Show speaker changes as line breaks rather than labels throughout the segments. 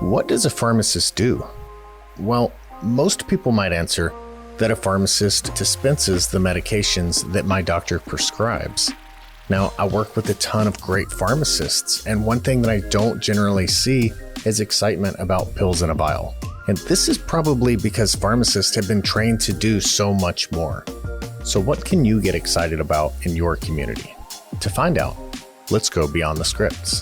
What does a pharmacist do? Well, most people might answer that a pharmacist dispenses the medications that my doctor prescribes. Now, I work with a ton of great pharmacists, and one thing that I don't generally see is excitement about pills in a vial. And this is probably because pharmacists have been trained to do so much more. So what can you get excited about in your community? To find out, let's go beyond the scripts.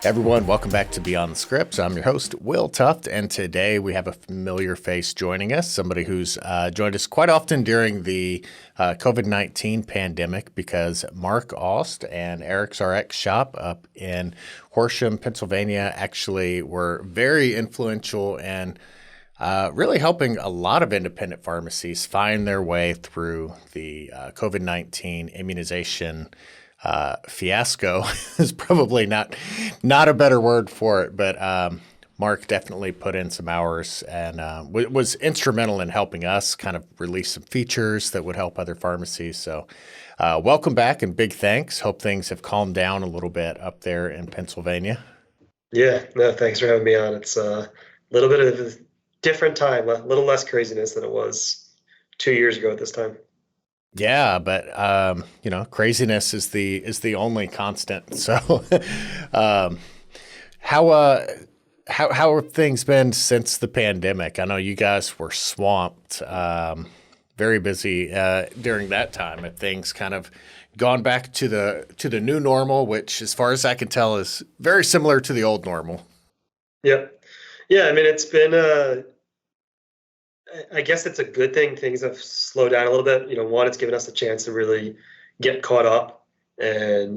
Everyone, welcome back to Beyond the Scripts. I'm your host, Will Tuft, and today we have a familiar face joining us, somebody who's joined us quite often during the COVID-19 pandemic because Marc Ost and PioneerRx Shoppe up in Horsham, Pennsylvania actually were very influential and really helping a lot of independent pharmacies find their way through the COVID-19 immunization fiasco is probably not a better word for it, but Marc definitely put in some hours and was instrumental in helping us kind of release some features that would help other pharmacies. So welcome back and big thanks. Hope things have calmed down a little bit up there in Pennsylvania.
Yeah, no, thanks for having me on. It's a little bit of a different time, a little less craziness than it was 2 years ago at this time.
Yeah, but craziness is the only constant. So, how have things been since the pandemic? I know you guys were swamped, very busy during that time. Have things kind of gone back to the new normal, which, as far as I can tell, is very similar to the old normal?
Yep. Yeah, I mean, it's been I guess it's a good thing. Things have slowed down a little bit. One, it's given us a chance to really get caught up and,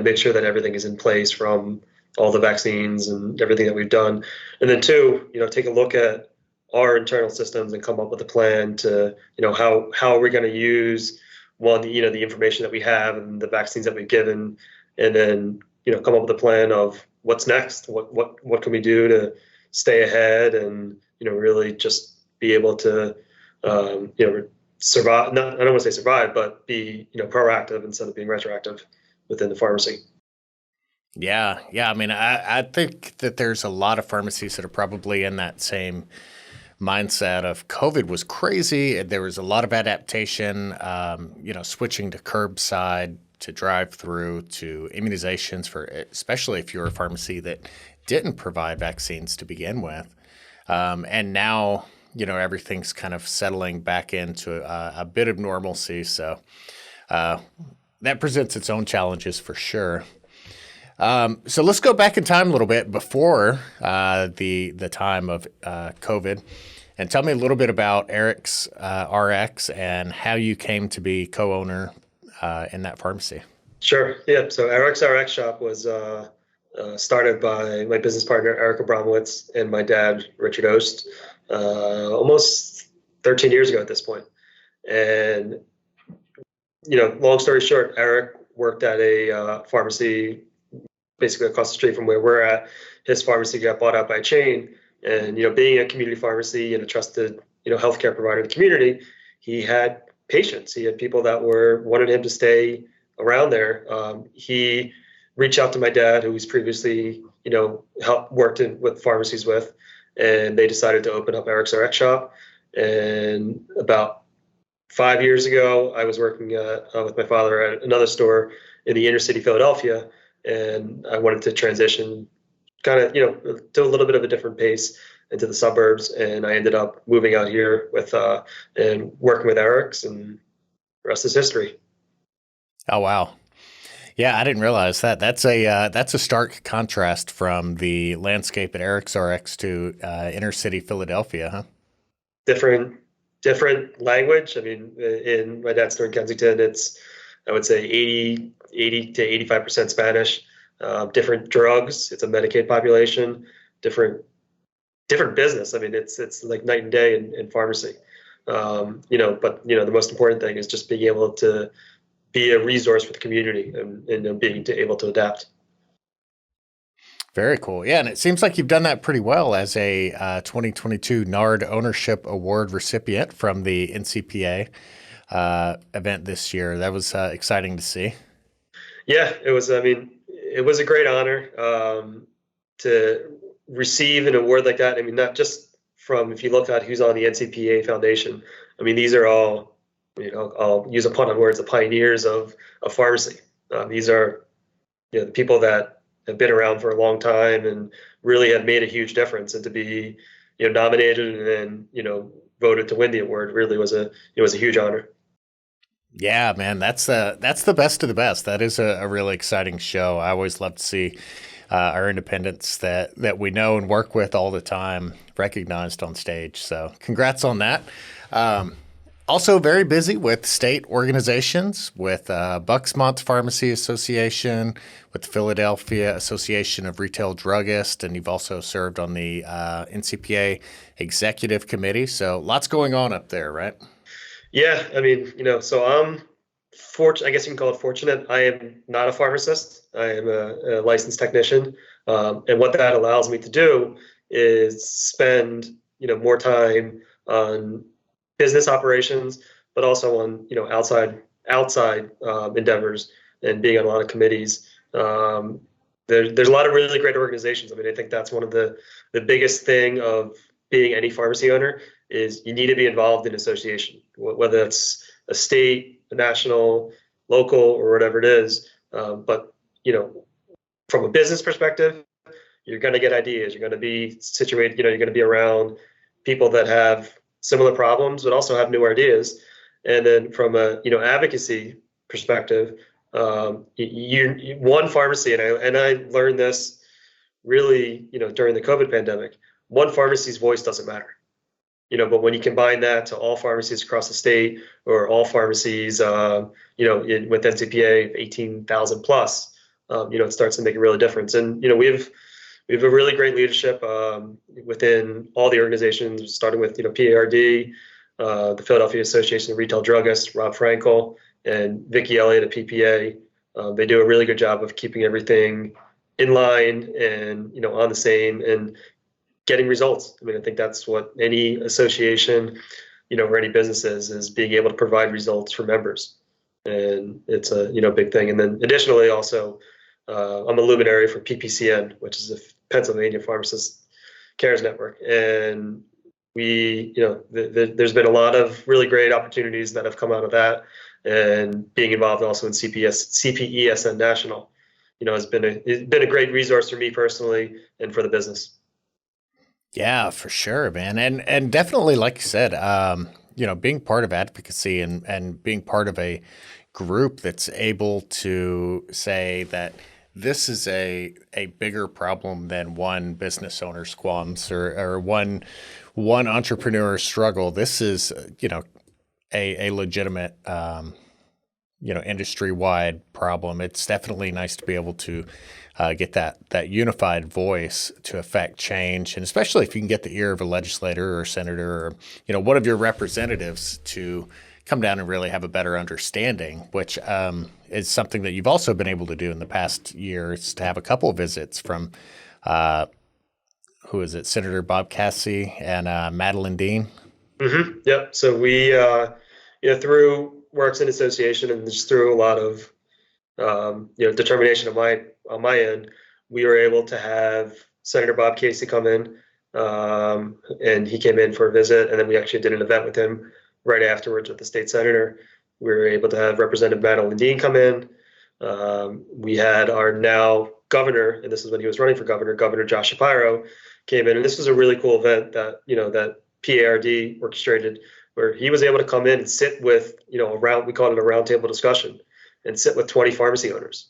make sure that everything is in place from all the vaccines and everything that we've done. And then two, take a look at our internal systems and come up with a plan to, how are we going to use the information that we have and the vaccines that we've given, and then, come up with a plan of what's next, what can we do to stay ahead and, really just be able to, survive. I don't want to say survive, but be, proactive instead of being retroactive within the pharmacy.
Yeah. I mean, I think that there's a lot of pharmacies that are probably in that same mindset of COVID was crazy. There was a lot of adaptation, switching to curbside, to drive-through, to immunizations for, especially if you're a pharmacy that didn't provide vaccines to begin with. And now, everything's kind of settling back into a bit of normalcy. So that presents its own challenges for sure. So let's go back in time a little bit before the time of COVID, and tell me a little bit about PioneerRx and how you came to be co-owner in that pharmacy.
Sure. Yeah. So PioneerRx Shoppe was started by my business partner, Eric Abramowitz, and my dad, Richard Ost, almost 13 years ago at this point. And, long story short, Eric worked at a pharmacy basically across the street from where we're at. His pharmacy got bought out by a chain. And, being a community pharmacy and a trusted, healthcare provider in the community, he had patients. He had people that wanted him to stay around there. He reached out to my dad, who was previously, worked with pharmacies with, and they decided to open up PioneerRx Shoppe. And about 5 years ago, I was working with my father at another store in the inner city Philadelphia, and I wanted to transition kind of, to a little bit of a different pace into the suburbs. And I ended up moving out here with and working with PioneerRx, and the rest is history.
Oh, wow. Yeah, I didn't realize that. That's a stark contrast from the landscape at PioneerRx to inner city Philadelphia, huh?
Different language. I mean, in my dad's store in Kensington, it's, I would say 80 to 85% Spanish. Different drugs. It's a Medicaid population. Different business. I mean, it's like night and day in pharmacy. But the most important thing is just being able to be a resource for the community and being able to adapt.
Very cool. Yeah, and it seems like you've done that pretty well as a 2022 NARD Ownership Award recipient from the NCPA event this year. That was exciting to see.
Yeah, it was. I mean, it was a great honor to receive an award like that. I mean, not just from, if you look at who's on the NCPA Foundation, I mean, these are all, I'll use a pun on words, the pioneers of pharmacy. These are, the people that have been around for a long time and really have made a huge difference. And to be, nominated and then, voted to win the award really was a huge honor.
Yeah, man, that's the best of the best. That is a really exciting show. I always love to see our independents that we know and work with all the time recognized on stage. So congrats on that. Also very busy with state organizations, with Bucksmont Pharmacy Association, with the Philadelphia Association of Retail Druggists, and you've also served on the NCPA Executive Committee. So lots going on up there, right?
Yeah, I mean, so I'm fortunate, I guess you can call it fortunate. I am not a pharmacist. I am a licensed technician. And what that allows me to do is spend, more time on business operations, but also on, outside endeavors and being on a lot of committees. There's a lot of really great organizations. I mean, I think that's one of the biggest thing of being any pharmacy owner is you need to be involved in association, whether it's a state, a national, local, or whatever it is. But, from a business perspective, you're going to get ideas. You're going to be situated, you're going to be around people that have similar problems, but also have new ideas. And then from a, advocacy perspective, one pharmacy, and I learned this really, during the COVID pandemic, one pharmacy's voice doesn't matter. But when you combine that to all pharmacies across the state or all pharmacies, with NCPA 18,000 plus, it starts to make a real difference. And, we have a really great leadership within all the organizations, starting with, PARD, the Philadelphia Association of Retail Druggists, Rob Frankel, and Vicki Elliott at PPA. They do a really good job of keeping everything in line and, on the same and getting results. I mean, I think that's what any association, or any business is being able to provide results for members. And it's a, big thing. And then additionally, also, I'm a luminary for PPCN, which is the Pennsylvania Pharmacist Cares Network. And we, there's been a lot of really great opportunities that have come out of that. And being involved also in CPESN National, it's been a great resource for me personally and for the business.
Yeah, for sure, man. And definitely, like you said, being part of advocacy and being part of a group that's able to say that this is a bigger problem than one business owner's qualms or one entrepreneur's struggle. This is, a legitimate, industry-wide problem. It's definitely nice to be able to get that unified voice to affect change, and especially if you can get the ear of a legislator or senator or one of your representatives to come down and really have a better understanding, which is something that you've also been able to do in the past years, to have a couple of visits from who is it, Senator Bob Cassie and Madeline Dean.
Mm-hmm. Yep. So we through Works in Association and just through a lot of determination on my end, we were able to have Senator Bob Casey come in, and he came in for a visit, and then we actually did an event with him right afterwards with the state senator. We were able to have Representative Madeline Dean come in. We had our now governor, and this is when he was running for governor, Governor Josh Shapiro, came in, and this was a really cool event that that PARD orchestrated, where he was able to come in and sit with we called it a roundtable discussion, and sit with 20 pharmacy owners.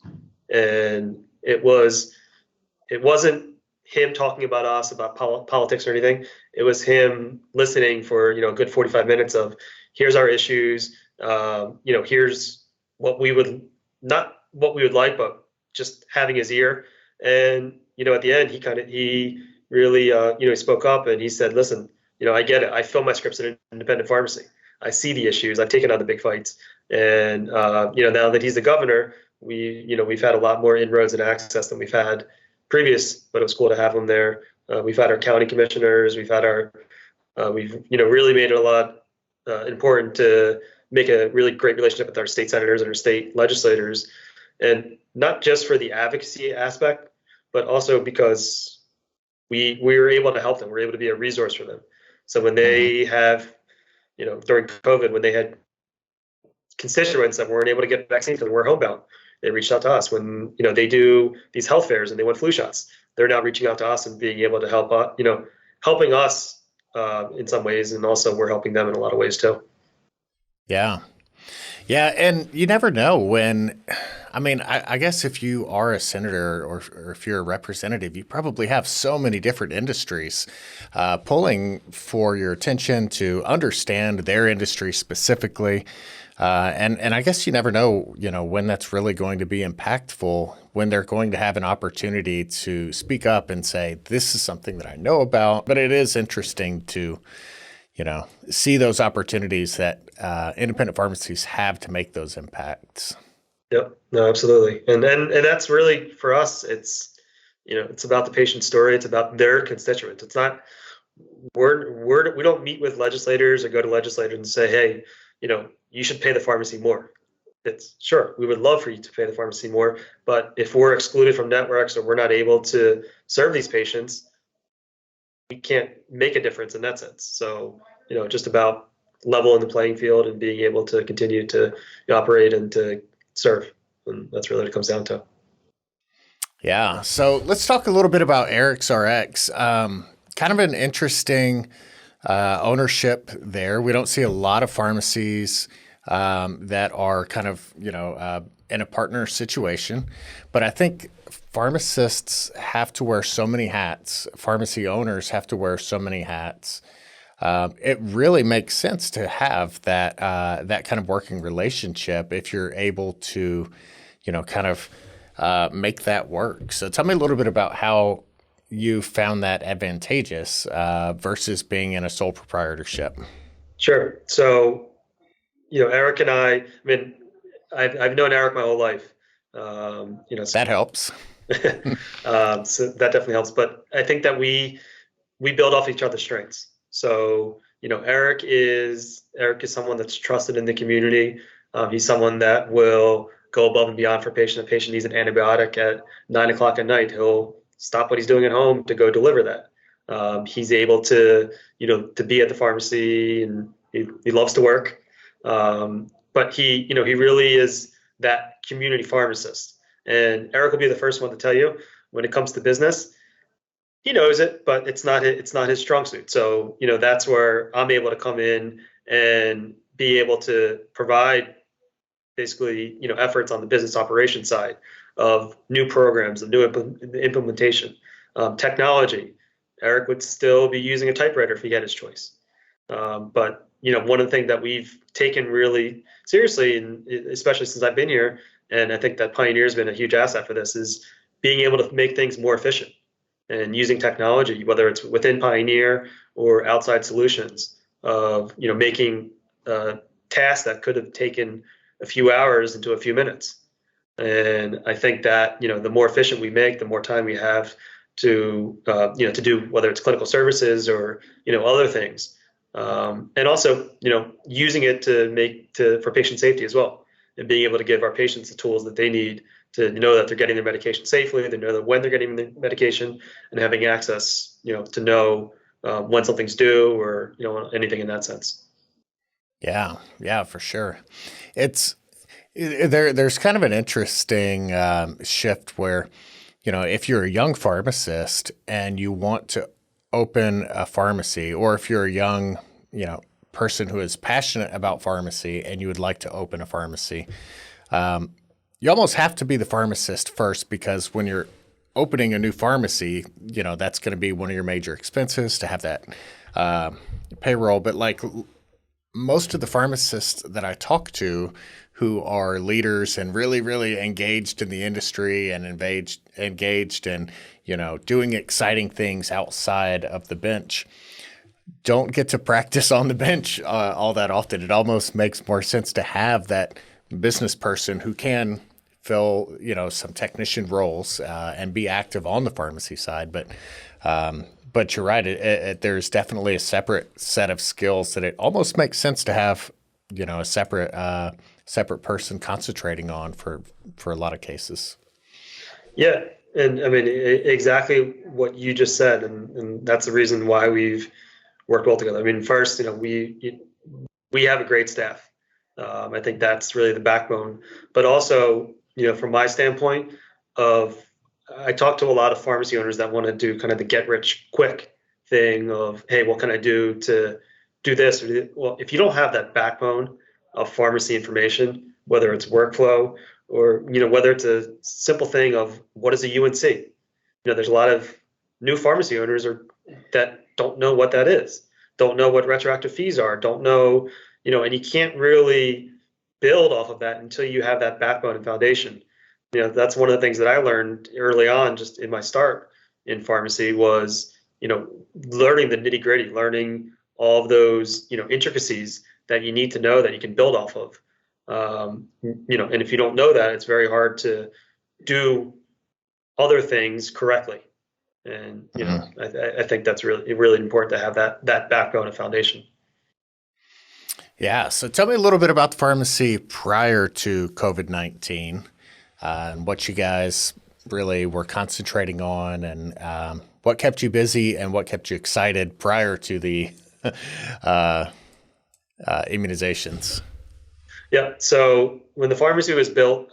And it wasn't him talking about us, about politics or anything. It was him listening for a good 45 minutes of, here's our issues, here's what we would, not what we would like, but just having his ear. And at the end, he really he spoke up and he said, listen, I get it. I fill my scripts in an independent pharmacy. I see the issues. I've taken on the big fights. And now that he's the governor, we've had a lot more inroads and access than we've had previous, but it was cool to have him there. We've had our county commissioners. We've had we've really made it a lot important to make a really great relationship with our state senators and our state legislators, and not just for the advocacy aspect, but also because we were able to help them. We're able to be a resource for them. So when they have, during COVID, when they had constituents that weren't able to get vaccines because we're homebound, they reached out to us. When they do these health fairs and they want flu shots, they're now reaching out to us and being able to help, helping us in some ways, and also we're helping them in a lot of ways too.
Yeah. Yeah, and you never know when. I mean, I guess if you are a senator or if you're a representative, you probably have so many different industries pulling for your attention to understand their industry specifically. And I guess you never know, when that's really going to be impactful, when they're going to have an opportunity to speak up and say, this is something that I know about. But it is interesting to, see those opportunities that independent pharmacies have to make those impacts.
Yep. No, absolutely. And that's really for us, it's about the patient story. It's about their constituents. It's not, we don't meet with legislators or go to legislators and say, hey, you should pay the pharmacy more. It's sure, we would love for you to pay the pharmacy more, but if we're excluded from networks or we're not able to serve these patients, we can't make a difference in that sense. So, just about leveling the playing field and being able to continue to operate and to serve. And that's really what it comes down to.
Yeah. So let's talk a little bit about ArixRx. Kind of an interesting ownership there. We don't see a lot of pharmacies that are kind of, in a partner situation. But I think pharmacists have to wear so many hats. Pharmacy owners have to wear so many hats. It really makes sense to have that kind of working relationship if you're able to, kind of make that work. So tell me a little bit about how you found that advantageous versus being in a sole proprietorship.
Sure. So, Eric and I mean, I've known Eric my whole life.
That helps.
So that definitely helps. But I think that we build off each other's strengths. So, Eric is someone that's trusted in the community. He's someone that will go above and beyond for a patient. A patient needs an antibiotic at 9:00 at night. He'll stop what he's doing at home to go deliver that. He's able to, to be at the pharmacy, and he loves to work. But he really is that community pharmacist. And Eric will be the first one to tell you when it comes to business, he knows it, but it's not his strong suit. So, that's where I'm able to come in and be able to provide basically, efforts on the business operations side of new programs, of new implementation, technology. Eric would still be using a typewriter if he had his choice. But, one of the things that we've taken really seriously, and especially since I've been here, and I think that Pioneer has been a huge asset for this, is being able to make things more efficient and using technology, whether it's within Pioneer or outside solutions, of making tasks that could have taken a few hours into a few minutes. And I think that the more efficient we make, the more time we have to to do, whether it's clinical services or other things, and also using it for patient safety as well, and being able to give our patients the tools that they need to know that they're getting their medication safely, they know that when they're getting the medication, and having access, to know when something's due, or anything in that sense.
Yeah, for sure. There's kind of an interesting shift where, if you're a young pharmacist and you want to open a pharmacy, or if you're a young, person who is passionate about pharmacy and you would like to open a pharmacy, you almost have to be the pharmacist first, because when you're opening a new pharmacy, that's going to be one of your major expenses to have that payroll. But like most of the pharmacists that I talk to who are leaders and really, really engaged in the industry and engaged in, doing exciting things outside of the bench, don't get to practice on the bench all that often. It almost makes more sense to have that business person who can fill, some technician roles and be active on the pharmacy side. But you're right. There's definitely a separate set of skills that it almost makes sense to have, a separate separate person concentrating on for a lot of cases.
Yeah, and I mean exactly what you just said, and that's the reason why we've worked well together. I mean, first, we have a great staff. I think that's really the backbone. But also, from my standpoint, I talk to a lot of pharmacy owners that want to do kind of the get rich quick thing of, hey, what can I do to do this? Well, if you don't have that backbone of pharmacy information, whether it's workflow or whether it's a simple thing of what is a UNC. There's a lot of new pharmacy owners that don't know what that is, don't know what retroactive fees are, don't know, and you can't really build off of that until you have that backbone and foundation. That's one of the things that I learned early on, just in my start in pharmacy, was, learning the nitty gritty, learning all of those, intricacies that you need to know that you can build off of. And if you don't know that, it's very hard to do other things correctly. And, I think that's really, really important to have that backbone and foundation.
Yeah. So tell me a little bit about the pharmacy prior to COVID-19 and what you guys really were concentrating on, and what kept you busy and what kept you excited prior to the immunizations.
Yeah. So when the pharmacy was built,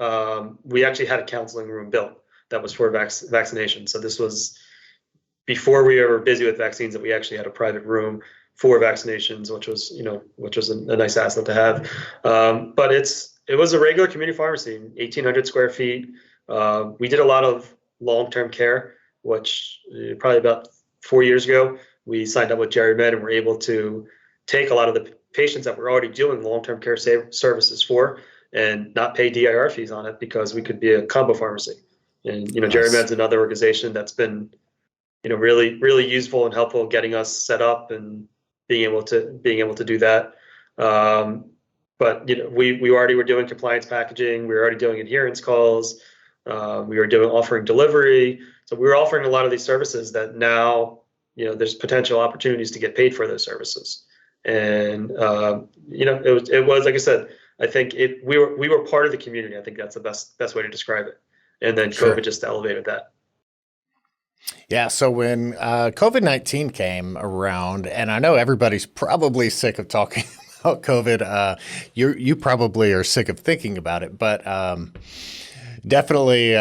we actually had a counseling room built that was for vaccination. So this was before we were busy with vaccines, that we actually had a private room for vaccinations, which was a nice asset to have. But it was a regular community pharmacy, 1,800 square feet. We did a lot of long-term care, which probably about 4 years ago, we signed up with Jerry Med and were able to take a lot of the patients that we're already doing long-term care services for and not pay DIR fees on it, because we could be a combo pharmacy. And,
Nice.
Jerry Med's another organization that's been, really, really useful and helpful getting us set up and being able to do that. But, we already were doing compliance packaging. We were already doing adherence calls. We were offering delivery. So we were offering a lot of these services that now, there's potential opportunities to get paid for those services. And it was like I said, I think we were part of the community. I think that's the best way to describe it. And then
Sure.
COVID just elevated that.
Yeah. So when COVID-19 came around, and I know everybody's probably sick of talking about COVID, you probably are sick of thinking about it, but definitely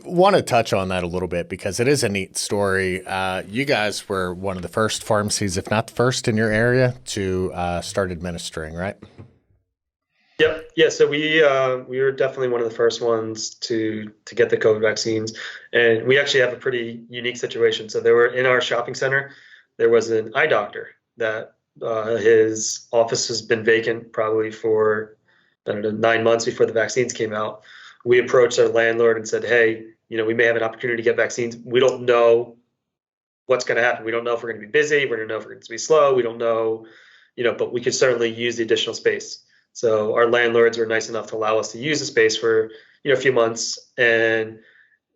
want to touch on that a little bit, because it is a neat story. You guys were one of the first pharmacies, if not the first in your area, to start administering, right?
Yep. Yeah. So we were definitely one of the first ones to get the COVID vaccines, and we actually have a pretty unique situation. So there were, in our shopping center, there was an eye doctor that his office has been vacant probably for, I don't know, 9 months before the vaccines came out. We approached our landlord and said, hey, we may have an opportunity to get vaccines. We don't know what's going to happen. We don't know if we're going to be busy. We don't know if we're going to be slow. We don't know, but we could certainly use the additional space. So our landlords were nice enough to allow us to use the space for, a few months. And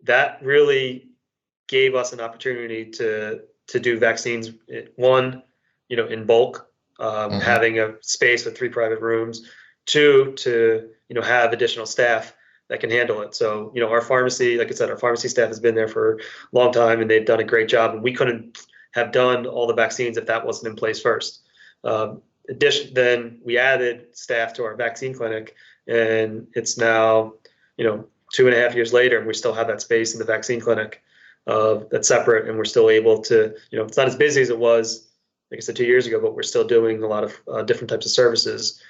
that really gave us an opportunity to do vaccines, one, in bulk, having a space with 3 private rooms, 2, to, have additional staff that can handle it. So, our pharmacy, like I said, our pharmacy staff has been there for a long time, and they've done a great job. And we couldn't have done all the vaccines if that wasn't in place first. Then we added staff to our vaccine clinic, and it's now, 2.5 years later, and we still have that space in the vaccine clinic that's separate, and we're still able to, it's not as busy as it was, like I said, 2 years ago, but we're still doing a lot of different types of services.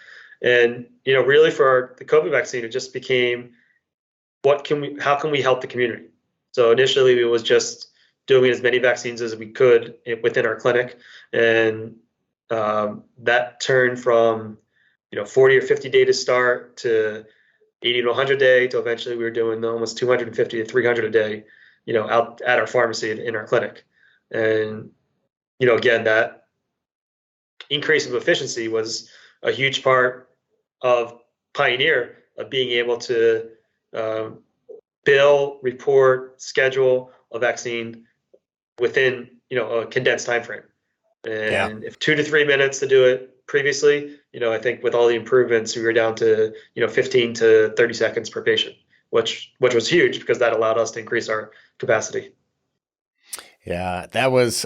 And, really for the COVID vaccine, it just became, how can we help the community? So initially it was just doing as many vaccines as we could within our clinic. And that turned from, 40 or 50 day to start to 80 to 100 day, to eventually we were doing almost 250 to 300 a day, out at our pharmacy in our clinic. And, again, that increase of efficiency was a huge part of Pioneer, of being able to bill, report, schedule a vaccine within, a condensed time frame. And if 2 to 3 minutes to do it, previously, I think with all the improvements, we were down to 15 to 30 seconds per patient, which was huge because that allowed us to increase our capacity.
Yeah,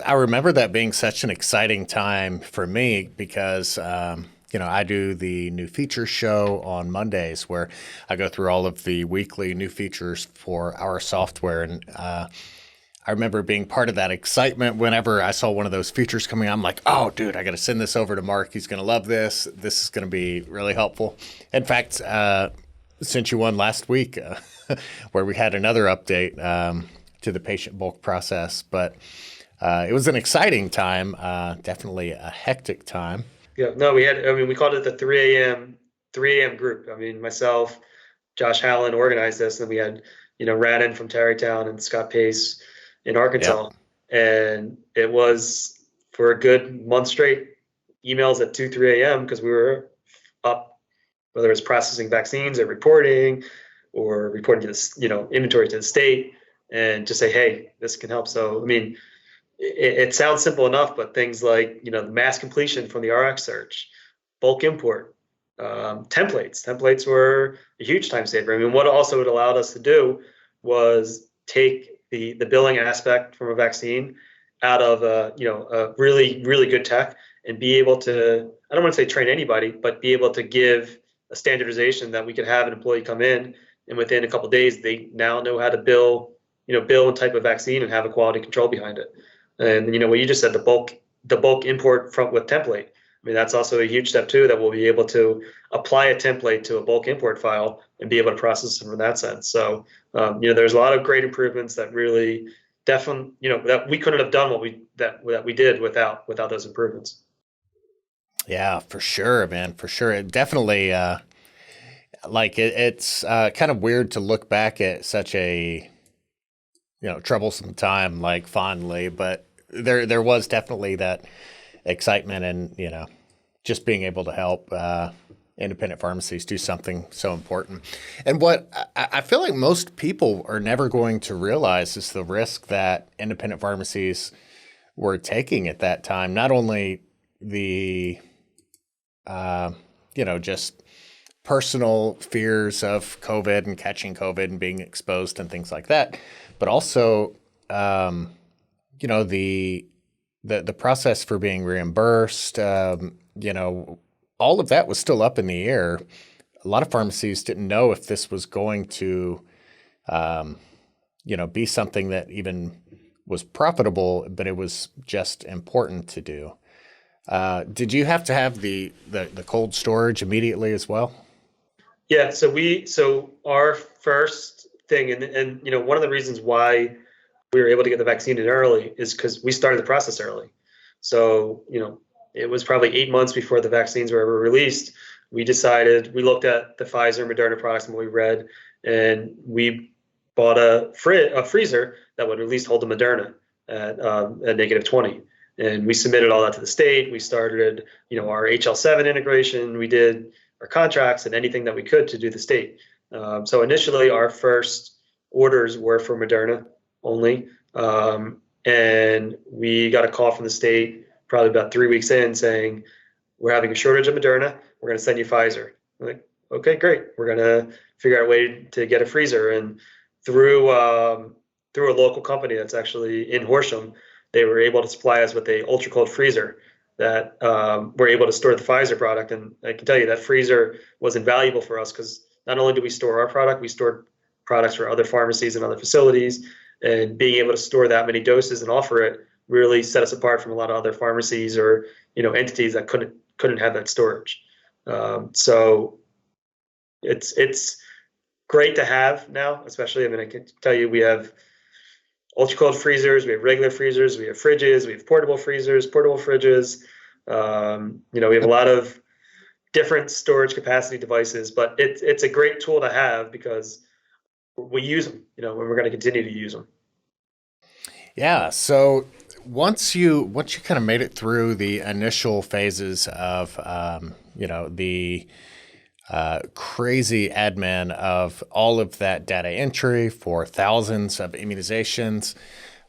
I remember that being such an exciting time for me because, I do the new features show on Mondays where I go through all of the weekly new features for our software. And I remember being part of that excitement whenever I saw one of those features coming out. I'm like, oh, dude, I got to send this over to Mark. He's going to love this. This is going to be really helpful. In fact, sent you one last week where we had another update to the patient bulk process. But it was an exciting time, definitely a hectic time.
Yeah, no, we called it the 3 a.m. group. Myself, Josh Hallen organized this, and we had, Rannon from Tarrytown and Scott Pace in Arkansas. Yep. And it was for a good month straight, emails at 3 a.m. because we were up, whether it was processing vaccines or reporting to this, inventory to the state, and just say, hey, this can help. So, it sounds simple enough, but things like, the mass completion from the RX search, bulk import, templates were a huge time saver. What also it allowed us to do was take the billing aspect from a vaccine out of a really, really good tech and be able to, I don't want to say train anybody, but be able to give a standardization that we could have an employee come in and within a couple of days, they now know how to bill a type of vaccine and have a quality control behind it. And what you just said, the bulk import with template. That's also a huge step too, that we'll be able to apply a template to a bulk import file and be able to process them in that sense. So, there's a lot of great improvements that really definitely, that we couldn't have done what we did without those improvements.
Yeah, for sure, man, for sure. It definitely, it's kind of weird to look back at such a, troublesome time, fondly, but there was definitely that excitement and, just being able to help independent pharmacies do something so important. And what I feel like most people are never going to realize is the risk that independent pharmacies were taking at that time. Not only the, just personal fears of COVID and catching COVID and being exposed and things like that, but also, the process for being reimbursed, all of that was still up in the air. A lot of pharmacies didn't know if this was going to, be something that even was profitable, but it was just important to do. Did you have to have the cold storage immediately as well?
Yeah. So our first thing, and one of the reasons why we were able to get the vaccine in early is because we started the process early. So, it was probably 8 months before the vaccines were ever released. We looked at the Pfizer and Moderna products and what we read, and we bought a freezer that would at least hold the Moderna at -20. And we submitted all that to the state. We started, our HL7 integration. We did our contracts and anything that we could to do the state. So initially, our first orders were for Moderna only. And we got a call from the state probably about 3 weeks in saying, we're having a shortage of Moderna. We're going to send you Pfizer. I'm like, okay, great. We're going to figure out a way to get a freezer. And through a local company that's actually in Horsham, they were able to supply us with a ultra cold freezer that we're able to store the Pfizer product. And I can tell you that freezer was invaluable for us because not only do we store our product, we stored products for other pharmacies and other facilities. And being able to store that many doses and offer it really set us apart from a lot of other pharmacies or entities that couldn't have that storage. So it's great to have now, especially. I can tell you we have ultra cold freezers, we have regular freezers, we have fridges, we have portable freezers, portable fridges. We have a lot of different storage capacity devices, but it's a great tool to have because we use them, and we're going to continue to use them.
Yeah. So once you kind of made it through the initial phases of, the crazy admin of all of that data entry for thousands of immunizations,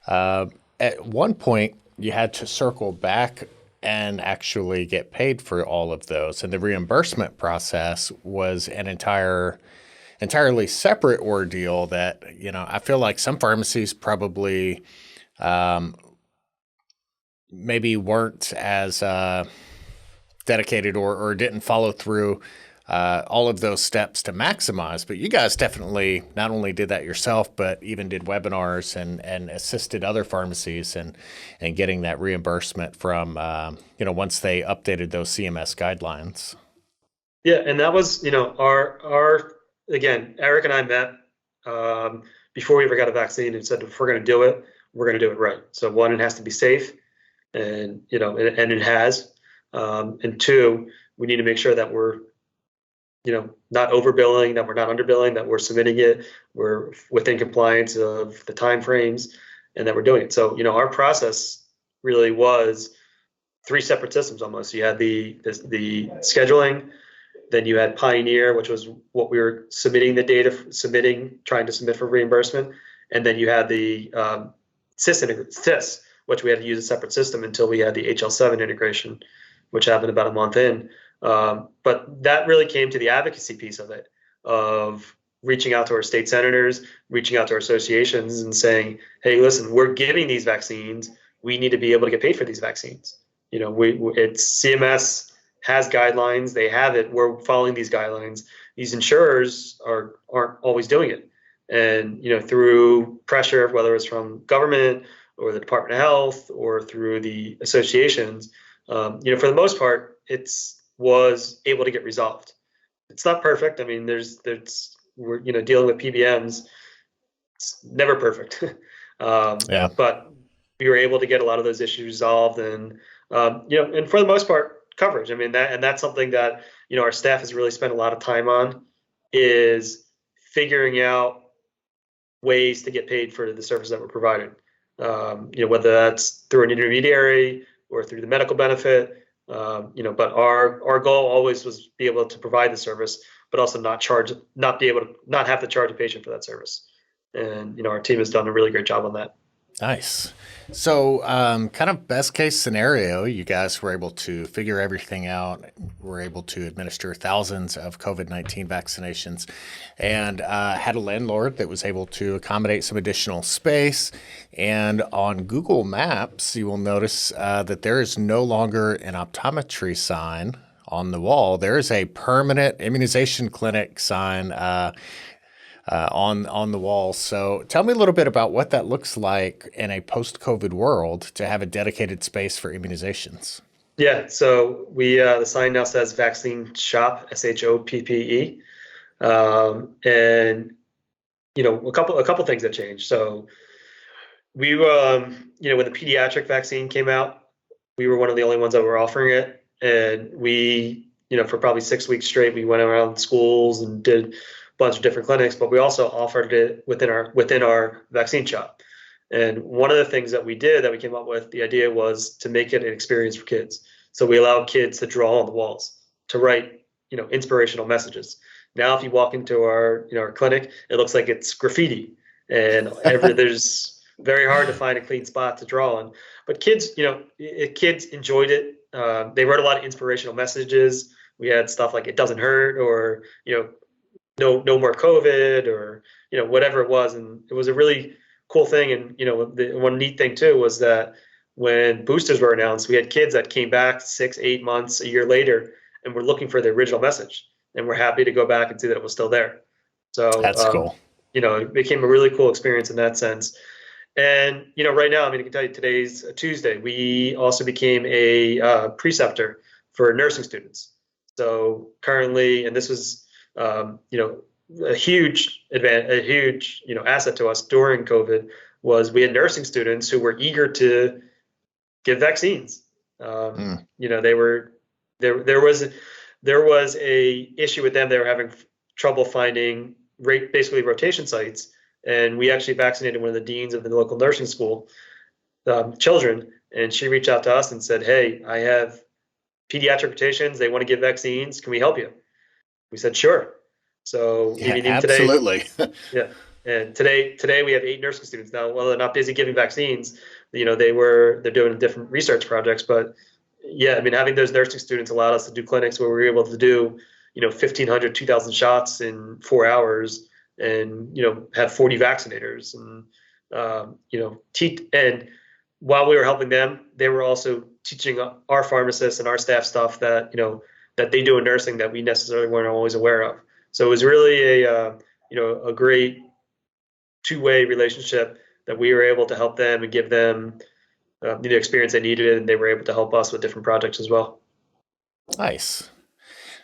at one point you had to circle back and actually get paid for all of those. And the reimbursement process was an entirely separate ordeal that, I feel like some pharmacies probably maybe weren't as dedicated or didn't follow through all of those steps to maximize. But you guys definitely not only did that yourself, but even did webinars and assisted other pharmacies and getting that reimbursement from, once they updated those CMS guidelines.
Yeah, and that was, our again, Eric and I met before we ever got a vaccine and said, if we're going to do it, we're going to do it right. So one, it has to be safe, and and it has, and two, we need to make sure that we're not overbilling, that we're not underbilling, that we're submitting it, we're within compliance of the timeframes, and that we're doing it. So our process really was three separate systems almost. You had the scheduling, then you had Pioneer, which was what we were submitting the data, trying to submit for reimbursement, and then you had the CIS, which we had to use a separate system until we had the HL7 integration, which happened about a month in. But that really came to the advocacy piece of it, of reaching out to our state senators, reaching out to our associations and saying, hey, listen, we're giving these vaccines. We need to be able to get paid for these vaccines. It's CMS has guidelines. They have it. We're following these guidelines. These insurers aren't always doing it. And, through pressure, whether it's from government or the Department of Health or through the associations, for the most part, was able to get resolved. It's not perfect. I mean, we're dealing with PBMs. It's never perfect.
Yeah.
But we were able to get a lot of those issues resolved, and and for the most part, coverage. I mean, that's something that our staff has really spent a lot of time on, is figuring out ways to get paid for the service that we're providing. Whether that's through an intermediary or through the medical benefit. But our goal always was be able to provide the service, but also not have to charge a patient for that service. And, our team has done a really great job on that.
Nice. So kind of best case scenario, you guys were able to figure everything out, were able to administer thousands of COVID-19 vaccinations, and had a landlord that was able to accommodate some additional space. And on Google Maps, you will notice that there is no longer an optometry sign on the wall. There is a permanent immunization clinic sign on the wall. So tell me a little bit about what that looks like in a post-COVID world to have a dedicated space for immunizations.
Yeah, so we the sign now says Vaccine Shoppe, SHOPPE, and a couple things that changed. So we when the pediatric vaccine came out, we were one of the only ones that were offering it, and we for probably 6 weeks straight, we went around schools and did bunch of different clinics, but we also offered it within our vaccine shop. And one of the things that we did, that we came up with, the idea was to make it an experience for kids. So we allowed kids to draw on the walls, to write, inspirational messages. Now, if you walk into our clinic, it looks like it's graffiti, and there's very hard to find a clean spot to draw on. But kids, kids enjoyed it. They wrote a lot of inspirational messages. We had stuff like "It doesn't hurt," or no more COVID, or whatever it was. And it was a really cool thing. And the one neat thing too was that when boosters were announced, we had kids that came back 6, 8 months, a year later, and were looking for the original message, and we're happy to go back and see that it was still there. So
that's cool.
It became a really cool experience in that sense. And right now, I can tell you, today's a Tuesday. We also became a preceptor for nursing students. So currently, and this was a huge asset to us during COVID, was we had nursing students who were eager to give vaccines. They were there was a issue with them. They were having trouble finding basically rotation sites, and we actually vaccinated one of the deans of the local nursing school children, and she reached out to us and said, "Hey, I have pediatric rotations. They want to give vaccines. Can we help you?" We said, sure. So
absolutely.
Yeah. And today we have 8 nursing students. Now, while they're not busy giving vaccines, they're doing different research projects, but Yeah, I mean, having those nursing students allowed us to do clinics where we were able to do, 1,500, 2,000 shots in 4 hours, and have 40 vaccinators, and teach. And while we were helping them, they were also teaching our pharmacists and our staff stuff that that they do in nursing that we necessarily weren't always aware of. So it was really a great two-way relationship that we were able to help them and give them the experience they needed, and they were able to help us with different projects as well.
Nice.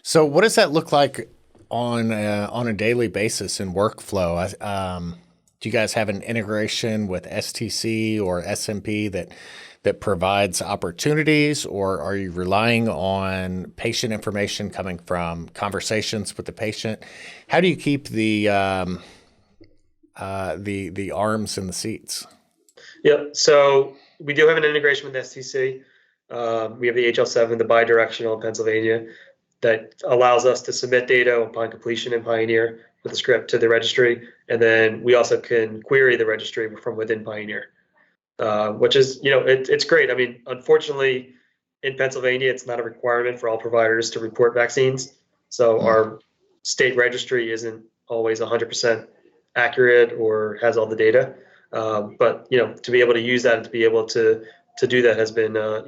So what does that look like on a daily basis in workflow? Do you guys have an integration with STC or SMP that provides opportunities, or are you relying on patient information coming from conversations with the patient? How do you keep the arms in the seats?
Yep. So we do have an integration with STC. We have the HL7, the bidirectional in Pennsylvania, that allows us to submit data upon completion in Pioneer with the script to the registry, and then we also can query the registry from within Pioneer, which is it's great. I mean, unfortunately, in Pennsylvania, it's not a requirement for all providers to report vaccines, so our state registry isn't always 100% accurate or has all the data. But to be able to use that and to be able to do that has been a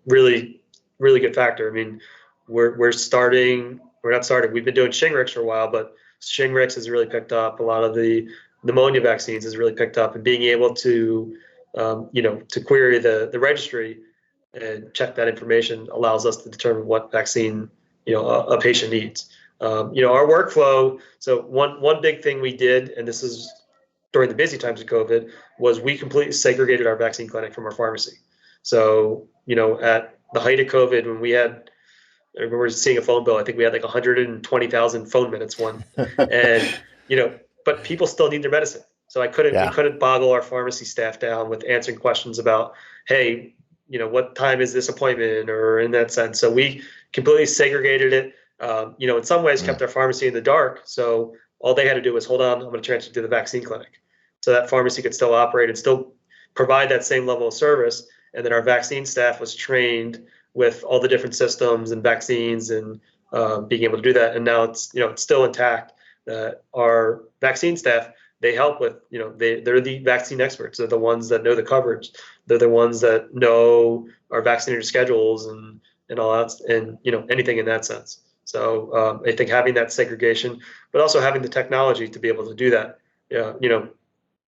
really good factor. I mean, we're not starting. We've been doing Shingrix for a while, but Shingrix has really picked up. A lot of the pneumonia vaccines has really picked up, and being able to to query the registry and check that information allows us to determine what vaccine a patient needs. Our workflow. So one big thing we did, and this is during the busy times of COVID, was we completely segregated our vaccine clinic from our pharmacy. So at the height of COVID, when I remember seeing a phone bill. I think we had like 120,000 phone minutes and but people still need their medicine. So we couldn't boggle our pharmacy staff down with answering questions about, hey, what time is this appointment, or in that sense. So we completely segregated it. In some ways kept our pharmacy in the dark. So all they had to do was, hold on, I'm going to transfer to the vaccine clinic. So that pharmacy could still operate and still provide that same level of service. And then our vaccine staff was trained with all the different systems and vaccines and being able to do that. And now it's still intact. Our vaccine staff, they help with, they're the vaccine experts. They're the ones that know the coverage. They're the ones that know our vaccinator schedules and all that, and anything in that sense. So I think having that segregation, but also having the technology to be able to do that.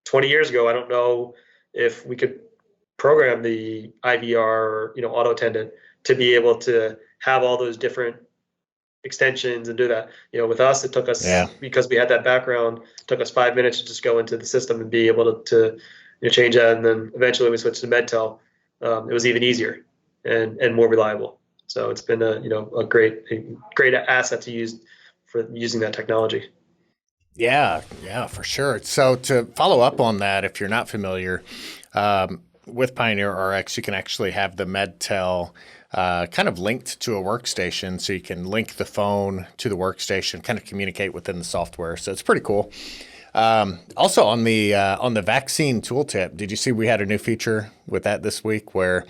20 years ago, I don't know if we could program the IVR, auto attendant to be able to have all those different extensions and do that. With us, it took us, because we had that background, it took us 5 minutes to just go into the system and be able to change that. And then eventually we switched to MedTel. It was even easier and more reliable. So it's been a great asset to use for using that technology.
Yeah, for sure. So to follow up on that, if you're not familiar, with PioneerRx, you can actually have the MedTel kind of linked to a workstation, so you can link the phone to the workstation, kind of communicate within the software. So it's pretty cool. Also on the vaccine tooltip, did you see we had a new feature with that this week where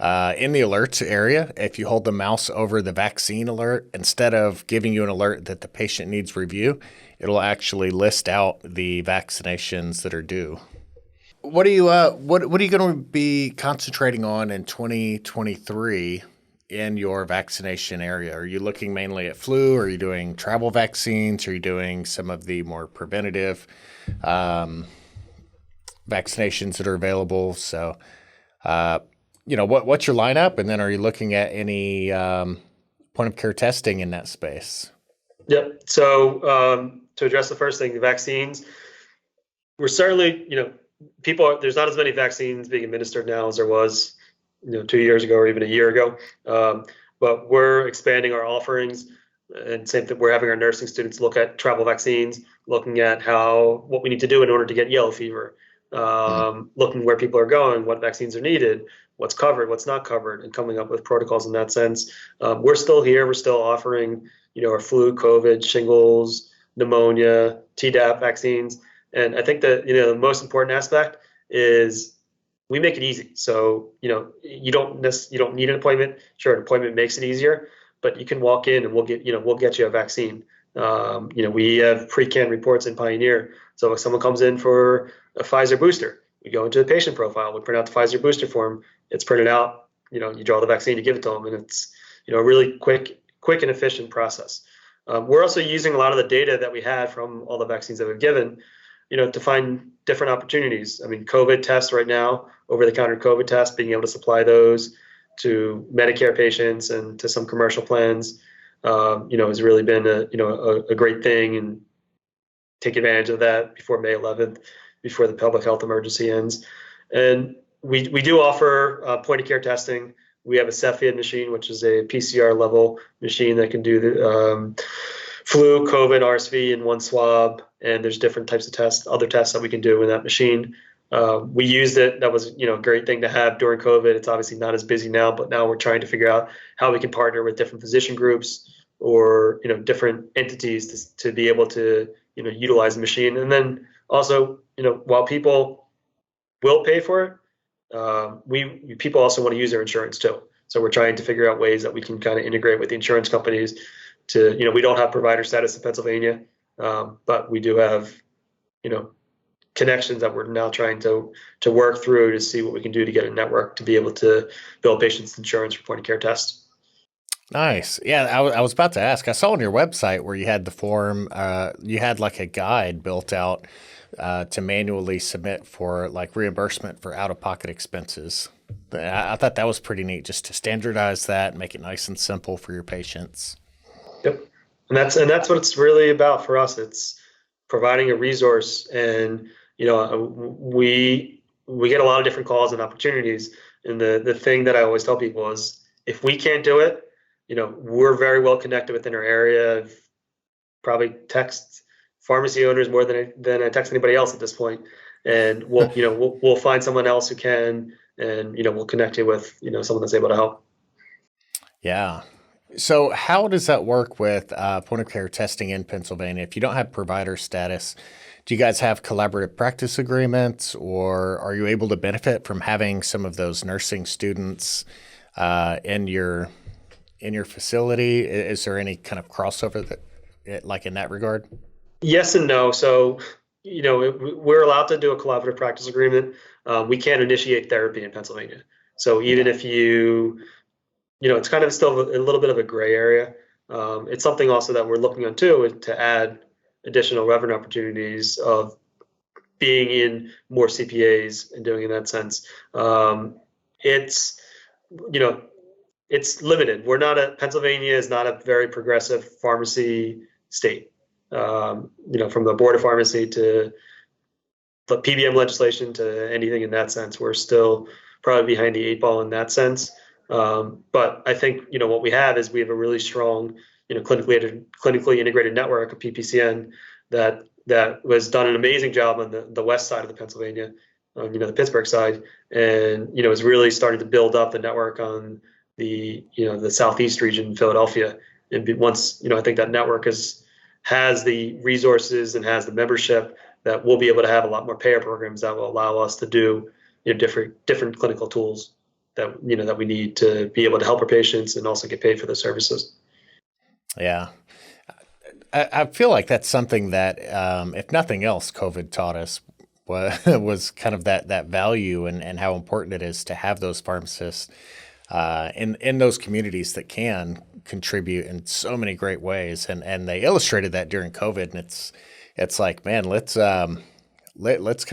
in the alerts area, if you hold the mouse over the vaccine alert, instead of giving you an alert that the patient needs review, it'll actually list out the vaccinations that are due. What are you going to be concentrating on in 2023 in your vaccination area? Are you looking mainly at flu? Are you doing travel vaccines? Are you doing some of the more preventative vaccinations that are available? So, what's your lineup? And then are you looking at any point of care testing in that space?
Yep. So to address the first thing, the vaccines, we're certainly, there's not as many vaccines being administered now as there was 2 years ago or even a year ago, but we're expanding our offerings, and same thing, we're having our nursing students look at travel vaccines, looking at what we need to do in order to get yellow fever, looking where people are going, what vaccines are needed, what's covered, what's not covered, and coming up with protocols in that sense. We're still here, we're still offering our flu, COVID, shingles, pneumonia, Tdap vaccines. And I think that the most important aspect is we make it easy. So, you don't need an appointment. Sure, an appointment makes it easier, but you can walk in and we'll get you a vaccine. We have pre-canned reports in Pioneer. So if someone comes in for a Pfizer booster, we go into the patient profile, we print out the Pfizer booster form, it's printed out, you draw the vaccine, you give it to them, and it's, a really quick and efficient process. We're also using a lot of the data that we had from all the vaccines that we've given, to find different opportunities. I mean, COVID tests right now, over-the-counter COVID tests, being able to supply those to Medicare patients and to some commercial plans, has really been a great thing, and take advantage of that before May 11th, before the public health emergency ends. And we do offer point-of-care testing. We have a Cepheid machine, which is a PCR level machine that can do the flu, COVID, RSV in one swab. And there's different types of tests, other tests that we can do in that machine. We used it. That was, a great thing to have during COVID. It's obviously not as busy now, but now we're trying to figure out how we can partner with different physician groups or, different entities to be able to, utilize the machine. And then also, while people will pay for it, people also want to use their insurance too. So we're trying to figure out ways that we can kind of integrate with the insurance companies to, we don't have provider status in Pennsylvania, but we do have, connections that we're now trying to work through to see what we can do to get a network to be able to bill patients insurance for point of care tests.
Nice. Yeah, I was about to ask. I saw on your website where you had the form, you had like a guide built out to manually submit for like reimbursement for out-of-pocket expenses. I thought that was pretty neat, just to standardize that and make it nice and simple for your patients.
Yep, and that's what it's really about for us. It's providing a resource, and we get a lot of different calls and opportunities. And the thing that I always tell people is, if we can't do it, we're very well connected within our area. I've probably text pharmacy owners more than I text anybody else at this point. And we'll find someone else who can, and we'll connect you with someone that's able to help.
Yeah. So how does that work with point of care testing in Pennsylvania? If you don't have provider status, do you guys have collaborative practice agreements, or are you able to benefit from having some of those nursing students in your facility? Is there any kind of crossover like in that regard? Yes
and no. So, we're allowed to do a collaborative practice agreement. We can't initiate therapy in Pennsylvania. So even if it's kind of still a little bit of a gray area. It's something also that we're looking on too, to add additional revenue opportunities of being in more CPAs and doing in that sense. It's limited. Pennsylvania is not a very progressive pharmacy state. From the board of pharmacy to the PBM legislation to anything in that sense, we're still probably behind the eight ball in that sense. But I think, what we have is we have a really strong, clinically integrated network of PPCN that was done an amazing job on the west side of the Pennsylvania, the Pittsburgh side, and, is really starting to build up the network on the southeast region, Philadelphia. And once, I think that network has the resources and has the membership, that we'll be able to have a lot more payer programs that will allow us to do, different clinical tools that we need to be able to help our patients and also get paid for the services.
Yeah. I feel like that's something that, if nothing else, COVID taught us was kind of that value and how important it is to have those pharmacists in those communities that can contribute in so many great ways. And they illustrated that during COVID. And it's like, man, let's kind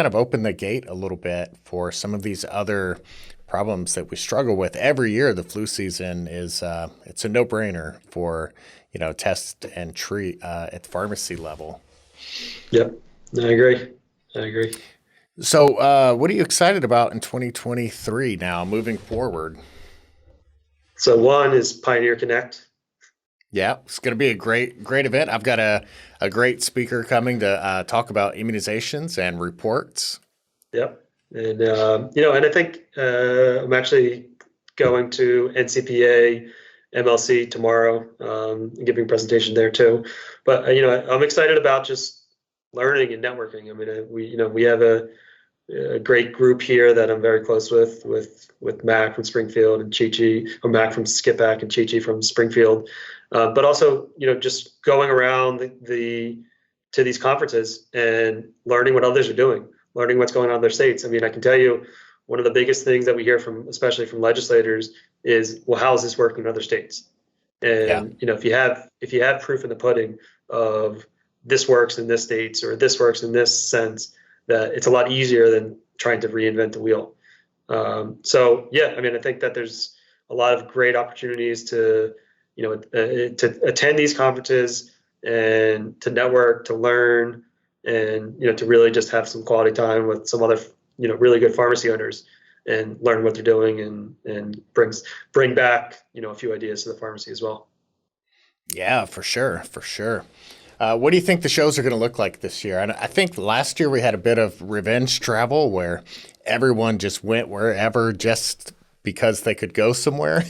of open the gate a little bit for some of these other problems that we struggle with every year. The flu season it's a no-brainer for, test and treat at the pharmacy level.
Yep, I agree.
So what are you excited about in 2023 now moving forward?
So one is Pioneer Connect.
Yeah, it's going to be a great event. I've got a great speaker coming to talk about immunizations and reports.
Yep. And, and I think I'm actually going to NCPA MLC tomorrow, giving a presentation there too. But, I'm excited about just learning and networking. I mean, we have a great group here that I'm very close with Mac from Springfield and Chi-Chi, or Mac from Skipback and Chi-Chi from Springfield. But also, just going around to these conferences and learning what others are doing, learning what's going on in their states. I mean, I can tell you one of the biggest things that we hear from, especially from legislators, is, well, how is this working in other states? And if you have proof in the pudding of this works in this states or this works in this sense, that it's a lot easier than trying to reinvent the wheel. So yeah, I mean, I think that there's a lot of great opportunities to attend these conferences and to network, to learn, and to really just have some quality time with some other really good pharmacy owners and learn what they're doing and bring back a few ideas to the pharmacy as well.
Yeah, for sure. What do you think the shows are going to look like this year? And I think last year we had a bit of revenge travel where everyone just went wherever just because they could go somewhere.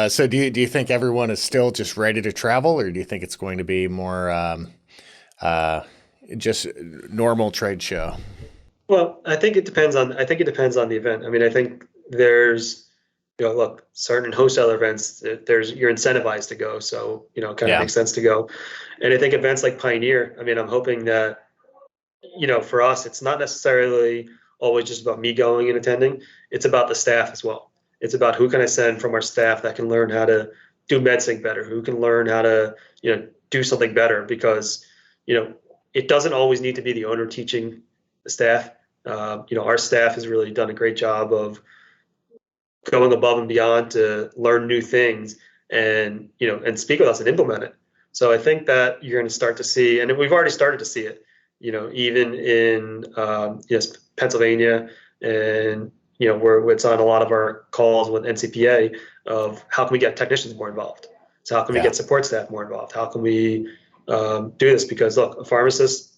So do you think everyone is still just ready to travel, or do you think it's going to be more just normal trade show?
Well, I think it depends on the event. I mean, I think there's, look, certain wholesale events, you're incentivized to go. So, it kind of makes sense to go. And I think events like Pioneer, I mean, I'm hoping that, for us, it's not necessarily always just about me going and attending. It's about the staff as well. It's about who can I send from our staff that can learn how to do MedSync better, who can learn how to, do something better, because, it doesn't always need to be the owner teaching the staff. Our staff has really done a great job of going above and beyond to learn new things and speak with us and implement it. So I think that you're going to start to see, and we've already started to see it, even in Pennsylvania, and where it's on a lot of our calls with NCPA of how can we get technicians more involved? So how can we get support staff more involved? How can we do this? Because look, a pharmacist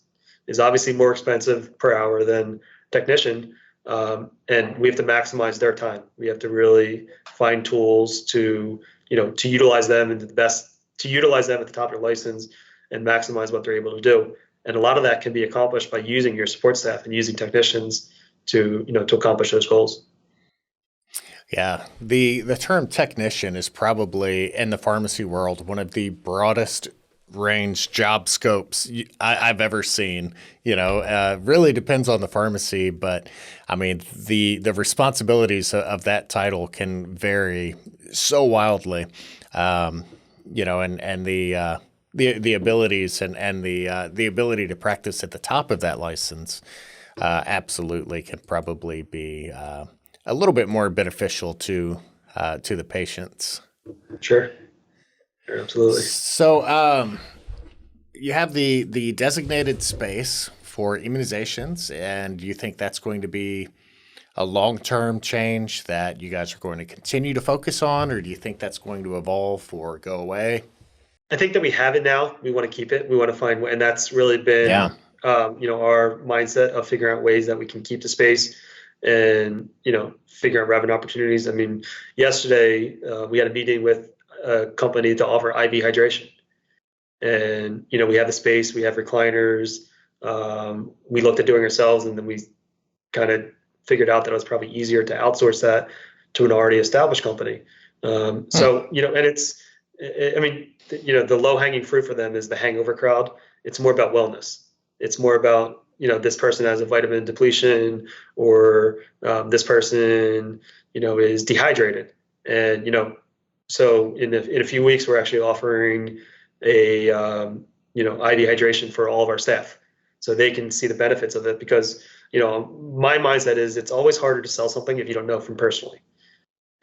is obviously more expensive per hour than technician, and we have to maximize their time. We have to really find tools to utilize them at the top of their license and maximize what they're able to do. And a lot of that can be accomplished by using your support staff and using technicians to accomplish those goals.
Yeah, the term technician is probably in the pharmacy world one of the broadest range job scopes I've ever seen. Really depends on the pharmacy, but I mean the responsibilities of that title can vary so wildly. And the abilities and the ability to practice at the top of that license absolutely can probably be a little bit more beneficial to the patients.
Sure, absolutely.
So you have the designated space for immunizations, and do you think that's going to be a long-term change that you guys are going to continue to focus on, or do you think that's going to evolve or go away?
I think that we have it now. We want to keep it. We want to find, and that's really been, our mindset of figuring out ways that we can keep the space and, figure out revenue opportunities. I mean, yesterday we had a meeting with a company to offer IV hydration, and, we have the space, we have recliners. We looked at doing ourselves, and then we kind of figured out that it was probably easier to outsource that to an already established company. So, and it's, I mean, the low hanging fruit for them is the hangover crowd. It's more about wellness. It's more about, this person has a vitamin depletion, or this person, is dehydrated. And, so in a few weeks, we're actually offering a, IV hydration for all of our staff, so they can see the benefits of it. Because, my mindset is it's always harder to sell something if you don't know from personally.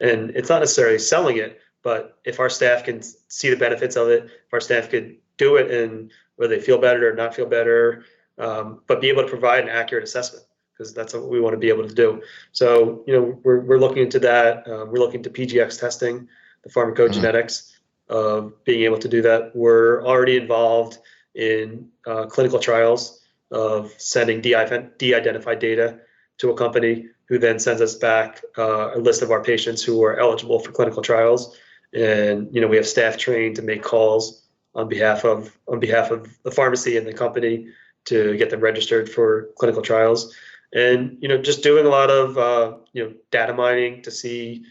And it's not necessarily selling it, but if our staff can see the benefits of it, if our staff could do it and whether they feel better or not feel better, but be able to provide an accurate assessment, because that's what we want to be able to do. So, we're looking into that. We're looking into PGX testing, the pharmacogenetics of being able to do that. We're already involved in clinical trials of sending de-identified data to a company who then sends us back a list of our patients who are eligible for clinical trials. And, we have staff trained to make calls on behalf of the pharmacy and the company to get them registered for clinical trials. and just doing a lot of data mining to see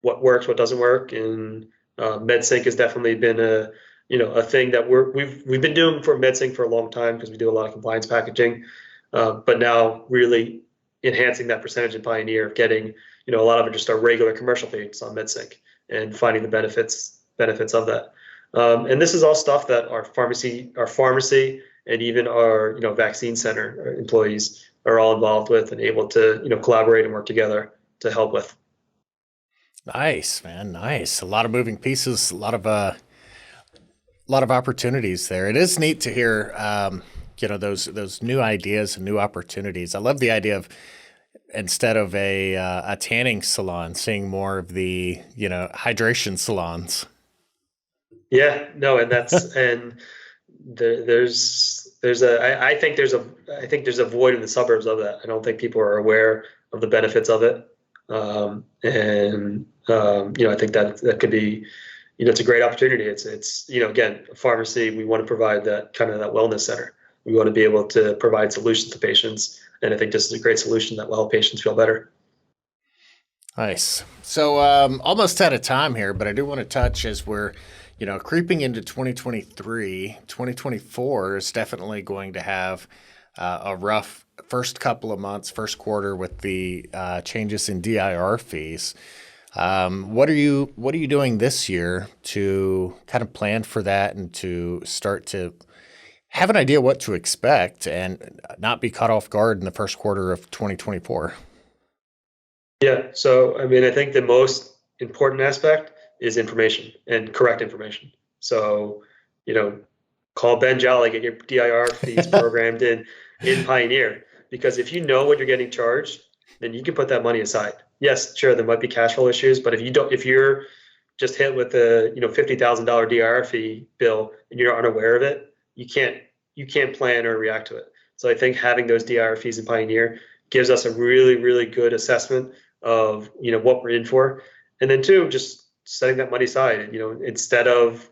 what works, what doesn't work, and MedSync has definitely been a thing that we've been doing for MedSync for a long time because we do a lot of compliance packaging, but now really enhancing that percentage in Pioneer of getting a lot of it just our regular commercial patients on MedSync and finding the benefits of that. And this is all stuff that our pharmacy, and even our vaccine center employees are all involved with and able to collaborate and work together to help with.
Nice, man. Nice. A lot of moving pieces, a lot of opportunities there. It is neat to hear, those new ideas and new opportunities. I love the idea of, instead of a tanning salon, seeing more of the, hydration salons.
Yeah, no, and that's and I think there's a void in the suburbs of that. I don't think people are aware of the benefits of it. I think that could be, it's a great opportunity. It's again, a pharmacy, we want to provide that kind of that wellness center. We want to be able to provide solutions to patients. And I think this is a great solution that will help patients feel better.
Nice. So almost out of time here, but I do want to touch as we're, creeping into 2023, 2024 is definitely going to have a rough first couple of months, first quarter with the changes in DIR fees. What are you doing this year to kind of plan for that and to start to have an idea what to expect and not be caught off guard in the first quarter of 2024?
Yeah. So, I think the most important aspect is information and correct information. So, call Ben Jolly, get your DIR fees programmed in Pioneer, because if you know what you're getting charged, then you can put that money aside. Yes, sure, there might be cash flow issues, but if you're just hit with a $50,000 DIR fee bill and you're unaware of it, you can't plan or react to it. So I think having those DIR fees in Pioneer gives us a really, really good assessment of what we're in for, and then two, just setting that money aside. Instead of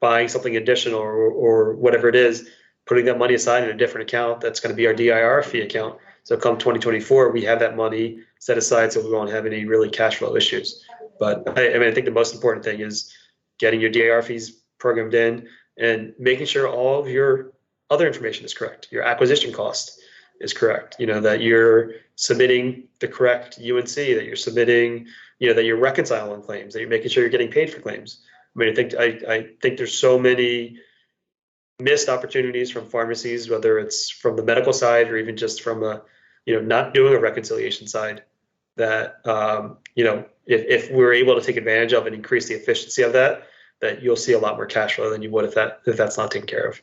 buying something additional or whatever it is, putting that money aside in a different account that's going to be our DIR fee account. So come 2024, we have that money set aside so we won't have any really cash flow issues. But I think the most important thing is getting your DIR fees programmed in and making sure all of your other information is correct. Your acquisition cost is correct. That you're submitting the correct UNC, that you're submitting, that you're reconciling claims, that you're making sure you're getting paid for claims. I think there's so many missed opportunities from pharmacies, whether it's from the medical side or even just from not doing a reconciliation side, that if we're able to take advantage of and increase the efficiency of that you'll see a lot more cash flow than you would if that's not taken care of.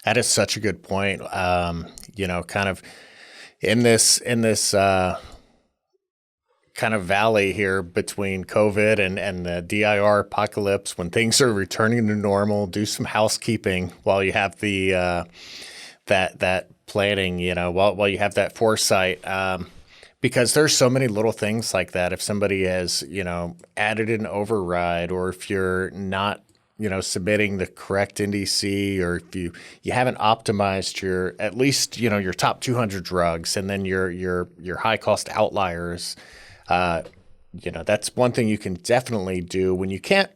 That is such a good point. Kind of in this kind of valley here between COVID and the DIR apocalypse, when things are returning to normal, do some housekeeping while you have the that planning, while you have that foresight, because there's so many little things like that. If somebody has, added an override, or if you're not, submitting the correct NDC, or if you haven't optimized your, at least, your top 200 drugs, and then your high cost outliers, that's one thing you can definitely do when you can't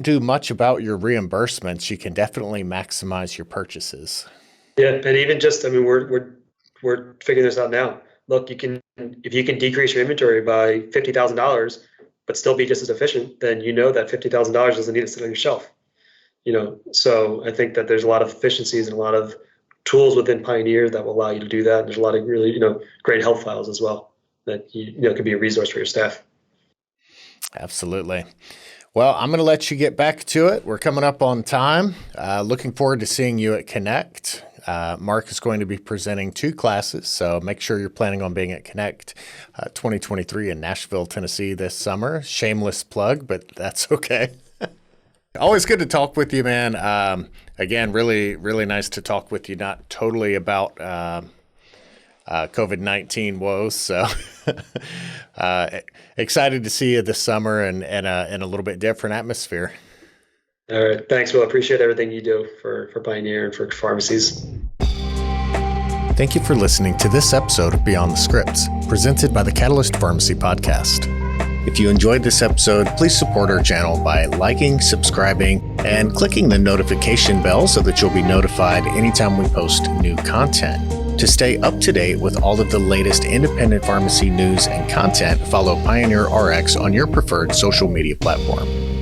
do much about your reimbursements. You can definitely maximize your purchases.
Yeah, and even just, we're figuring this out now. Look, if you can decrease your inventory by $50,000, but still be just as efficient, then that $50,000 doesn't need to sit on your shelf. So I think that there's a lot of efficiencies and a lot of tools within Pioneer that will allow you to do that. And there's a lot of really, great help files as well that could be a resource for your staff.
Absolutely. Well, I'm going to let you get back to it. We're coming up on time. Looking forward to seeing you at Connect. Marc is going to be presenting 2 classes, so make sure you're planning on being at Connect 2023 in Nashville, Tennessee this summer. Shameless plug, but that's okay. Always good to talk with you, man. Again, really, really nice to talk with you, not totally about COVID-19 woes. So excited to see you this summer and in a little bit different atmosphere.
All right. Thanks, Will. Appreciate everything you do for Pioneer and for pharmacies.
Thank you for listening to this episode of Beyond the Scripts, presented by the Catalyst Pharmacy Podcast. If you enjoyed this episode, please support our channel by liking, subscribing, and clicking the notification bell so that you'll be notified anytime we post new content. To stay up to date with all of the latest independent pharmacy news and content, follow PioneerRx on your preferred social media platform.